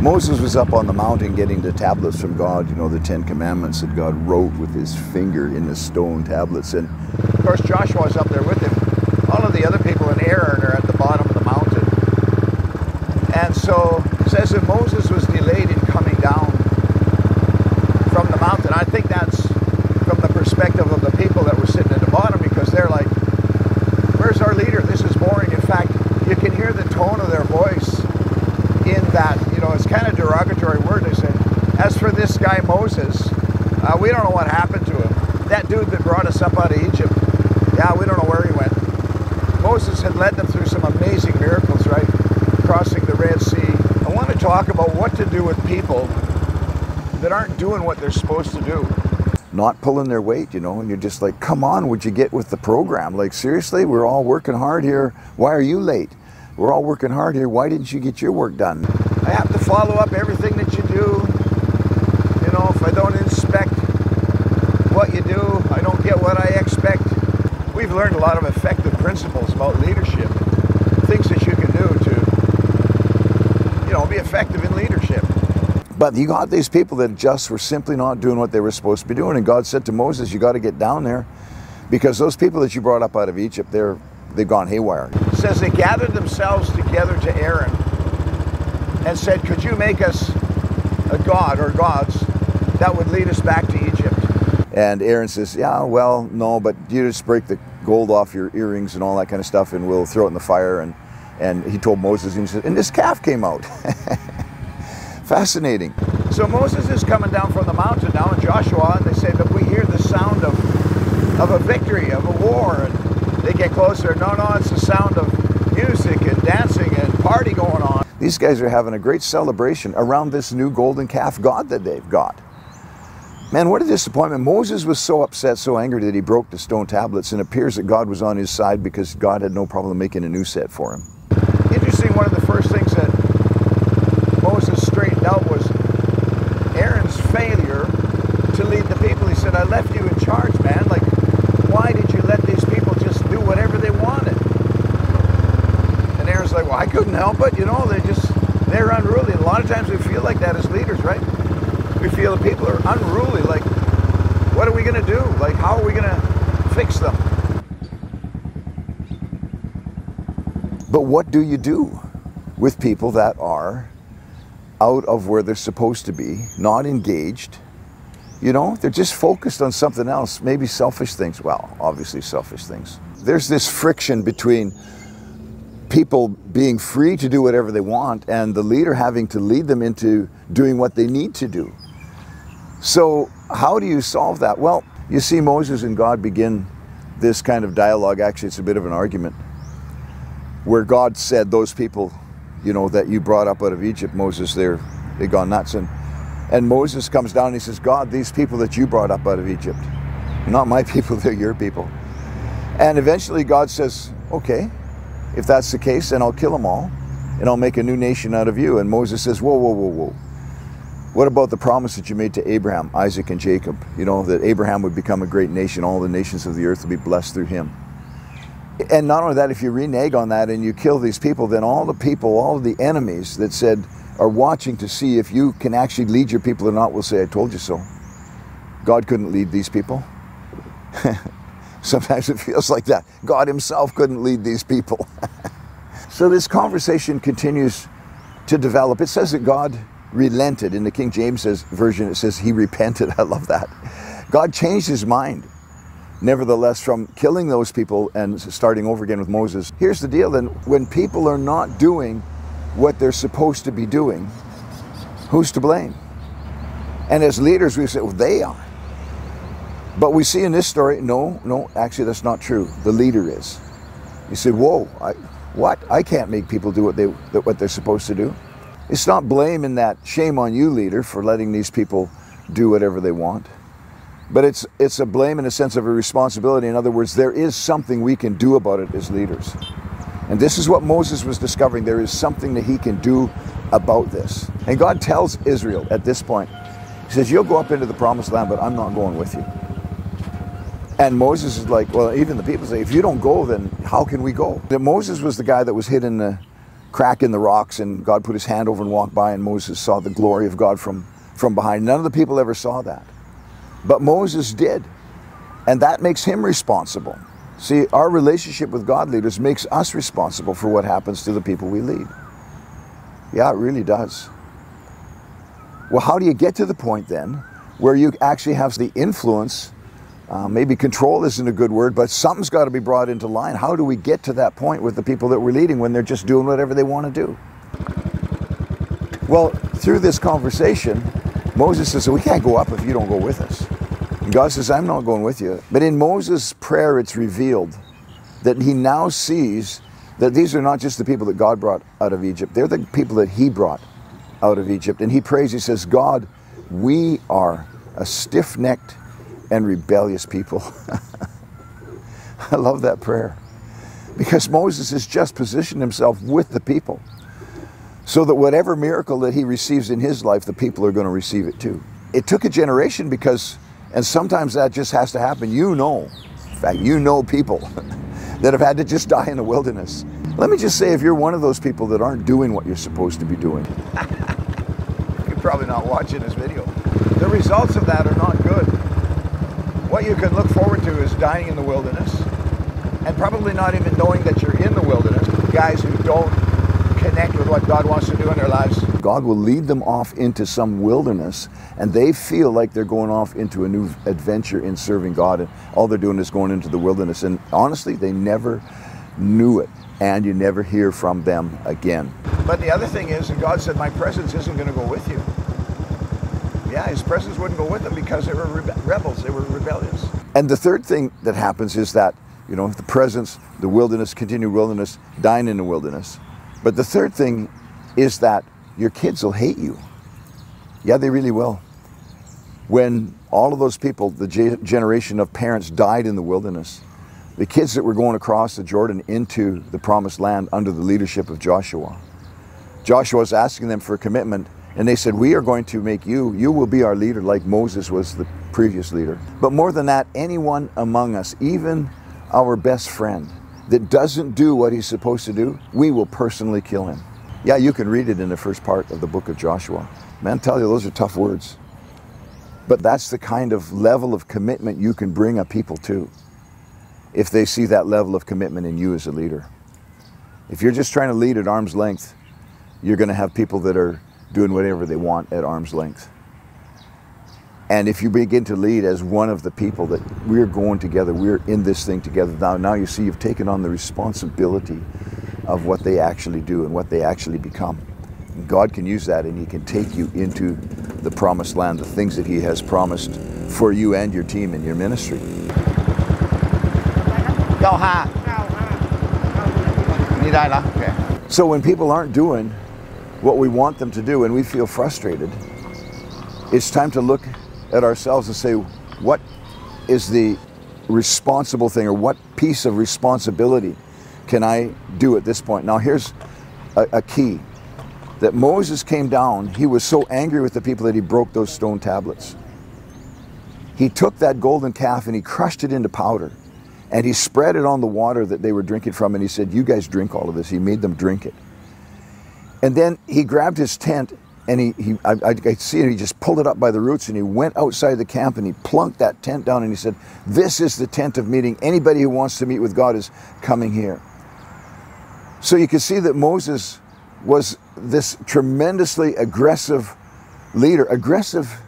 Moses was up on the mountain getting the tablets from God, you know, the 10 Commandments that God wrote with his finger in the stone tablets. And of course Joshua was up there with him. All of the other people in Aaron are at the bottom of the mountain. And so it says that Moses was delayed in coming down from the mountain. I think that's from the perspective of the people that were sitting at the bottom, because they're like, where's our leader? This is boring. In fact, you can hear the tone of their voice in that, you know, it's kind of derogatory word. They say, as for this guy Moses, we don't know what happened to him. That dude that brought us up out of Egypt, yeah, we don't know where he went. Moses had led them through some amazing miracles, right? Crossing the Red Sea. I want to talk about what to do with people that aren't doing what they're supposed to do. Not pulling their weight, you know, and you're just like, come on, would you get with the program? Like, seriously, we're all working hard here. Why are you late? We're all working hard here. Why didn't you get your work done? I have to follow up everything that you do. You know, if I don't inspect what you do, I don't get what I expect. We've learned a lot of effective principles about leadership, things that you can do to, you know, be effective in leadership. But you got these people that just were simply not doing what they were supposed to be doing. And God said to Moses, you got to get down there, because those people that you brought up out of Egypt, they've gone haywire. It says they gathered themselves together to Aaron and said, could you make us a god or gods that would lead us back to Egypt? And Aaron says, yeah, well, no, but you just break the gold off your earrings and all that kind of stuff, and we'll throw it in the fire. And he told Moses, and he said, and this calf came out. Fascinating. So Moses is coming down from the mountain now, and Joshua, and they say that we hear the sound of a victory, of a war, and they get closer. No, it's the sound of music and dancing and party going on. These guys are having a great celebration around this new golden calf god that they've got. Man, what a disappointment. Moses was so upset, so angry that he broke the stone tablets, and it appears that God was on his side because God had no problem making a new set for him. Interesting, one of the first things that Moses straightened out was Aaron's failure to lead the people. He said, I left you in charge, man. Like, why did you let these people just do whatever they wanted? And Aaron's like, well, I couldn't help it. You know, they're unruly. And a lot of times we feel like that as leaders, right? We feel the people are unruly. Like, what are we going to do? Like, how are we going to fix them? But what do you do with people that are out of where they're supposed to be, not engaged? You know, they're just focused on something else, maybe selfish things. Well, obviously selfish things. There's this friction between people being free to do whatever they want and the leader having to lead them into doing what they need to do. So how do you solve that? Well, you see Moses and God begin this kind of dialogue. Actually, it's a bit of an argument where God said, those people, you know, that you brought up out of Egypt, Moses, they've gone nuts. And Moses comes down and he says, God, these people that you brought up out of Egypt, not my people, they're your people. And eventually God says, okay, if that's the case, then I'll kill them all and I'll make a new nation out of you. And Moses says, whoa, whoa, whoa, whoa. What about the promise that you made to Abraham, Isaac, and Jacob? You know, that Abraham would become a great nation, all the nations of the earth would be blessed through him. And not only that, if you renege on that and you kill these people, then all the people, all of the enemies that said, are watching to see if you can actually lead your people or not, will say, I told you so. God couldn't lead these people. Sometimes it feels like that. God himself couldn't lead these people. So this conversation continues to develop. It says that God relented. In the King James version, it says he repented. I love that. God changed his mind. Nevertheless, from killing those people and starting over again with Moses. Here's the deal then, when people are not doing what they're supposed to be doing, who's to blame? And as leaders, we say, well, they are. But we see in this story, no, actually that's not true. The leader is. You say, whoa, what? I can't make people do what they're supposed to do. It's not blame in that shame on you, leader, for letting these people do whatever they want. But it's a blame in a sense of a responsibility. In other words, there is something we can do about it as leaders. And this is what Moses was discovering. There is something that he can do about this. And God tells Israel at this point, he says, you'll go up into the promised land, but I'm not going with you. And Moses is like, well, even the people say, if you don't go, then how can we go? That Moses was the guy that was hid in crack in the rocks, and God put his hand over and walked by, and Moses saw the glory of God from behind. None of the people ever saw that. But Moses did. And that makes him responsible. See, our relationship with God leaders makes us responsible for what happens to the people we lead. Yeah, it really does. Well, how do you get to the point then where you actually have the influence? Maybe control isn't a good word, but something's got to be brought into line. How do we get to that point with the people that we're leading when they're just doing whatever they want to do? Well, through this conversation, Moses says, we can't go up if you don't go with us. And God says, I'm not going with you. But in Moses' prayer, it's revealed that he now sees that these are not just the people that God brought out of Egypt. They're the people that he brought out of Egypt. And he prays, he says, God, we are a stiff-necked and rebellious people. I love that prayer. Because Moses has just positioned himself with the people so that whatever miracle that he receives in his life, the people are going to receive it too. It took a generation because, and sometimes that just has to happen. In fact, you know people that have had to just die in the wilderness. Let me just say, if you're one of those people that aren't doing what you're supposed to be doing, you're probably not watching this video. The results of that are not good. What you can look forward to is dying in the wilderness and probably not even knowing that you're in the wilderness. Guys who don't connect with what God wants to do in their lives. God will lead them off into some wilderness and they feel like they're going off into a new adventure in serving God, and all they're doing is going into the wilderness, and honestly they never knew it, and you never hear from them again. But the other thing is, and God said, my presence isn't going to go with you. Yeah, his presence wouldn't go with them because they were rebels, they were rebellious. And the third thing that happens is that, you know, the presence, the wilderness, continued wilderness, dying in the wilderness. But the third thing is that your kids will hate you. Yeah, they really will. When all of those people, the generation of parents died in the wilderness, the kids that were going across the Jordan into the promised land under the leadership of Joshua, Joshua was asking them for a commitment, and they said, we are going to make you will be our leader like Moses was the previous leader. But more than that, anyone among us, even our best friend, that doesn't do what he's supposed to do, we will personally kill him. Yeah, you can read it in the first part of the book of Joshua. Man, I tell you, those are tough words. But that's the kind of level of commitment you can bring a people to if they see that level of commitment in you as a leader. If you're just trying to lead at arm's length, you're going to have people that are doing whatever they want at arm's length. And if you begin to lead as one of the people that we're going together, we're in this thing together. Now you see you've taken on the responsibility of what they actually do and what they actually become. And God can use that, and he can take you into the promised land, the things that he has promised for you and your team and your ministry. So when people aren't doing what we want them to do and we feel frustrated, it's time to look at ourselves and say, what is the responsible thing, or what piece of responsibility can I do at this point? Now here's a key, that Moses came down, he was so angry with the people that he broke those stone tablets. He took that golden calf and he crushed it into powder, and he spread it on the water that they were drinking from, and he said, you guys drink all of this. He made them drink it. And then he grabbed his tent, and I see it, he just pulled it up by the roots, and he went outside the camp and he plunked that tent down, and he said, this is the tent of meeting. Anybody who wants to meet with God is coming here. So you can see that Moses was this tremendously aggressive leader, aggressive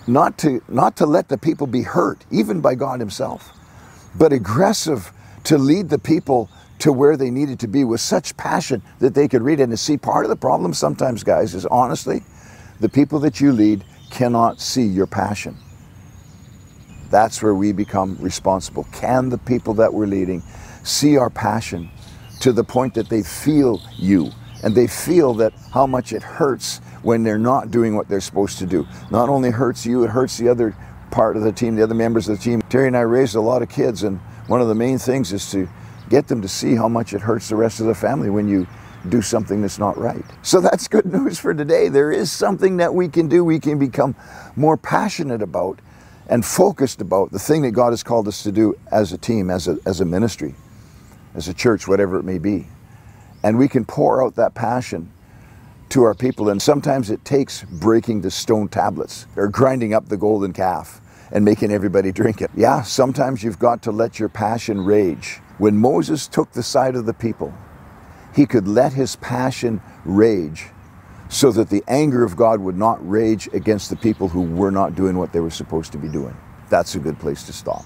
not to let the people be hurt, even by God himself, but aggressive to lead the people to where they needed to be with such passion that they could read it. And see, part of the problem sometimes, guys, is honestly, the people that you lead cannot see your passion. That's where we become responsible. Can the people that we're leading see our passion to the point that they feel you, and they feel that how much it hurts when they're not doing what they're supposed to do? Not only hurts you, it hurts the other part of the team, the other members of the team. Terry and I raised a lot of kids, and one of the main things is to get them to see how much it hurts the rest of the family when you do something that's not right. So that's good news for today. There is something that we can do. We can become more passionate about and focused about the thing that God has called us to do as a team, as a ministry, as a church, whatever it may be. And we can pour out that passion to our people. And sometimes it takes breaking the stone tablets or grinding up the golden calf and making everybody drink it. Yeah, sometimes you've got to let your passion rage. When Moses took the side of the people, he could let his passion rage so that the anger of God would not rage against the people who were not doing what they were supposed to be doing. That's a good place to stop.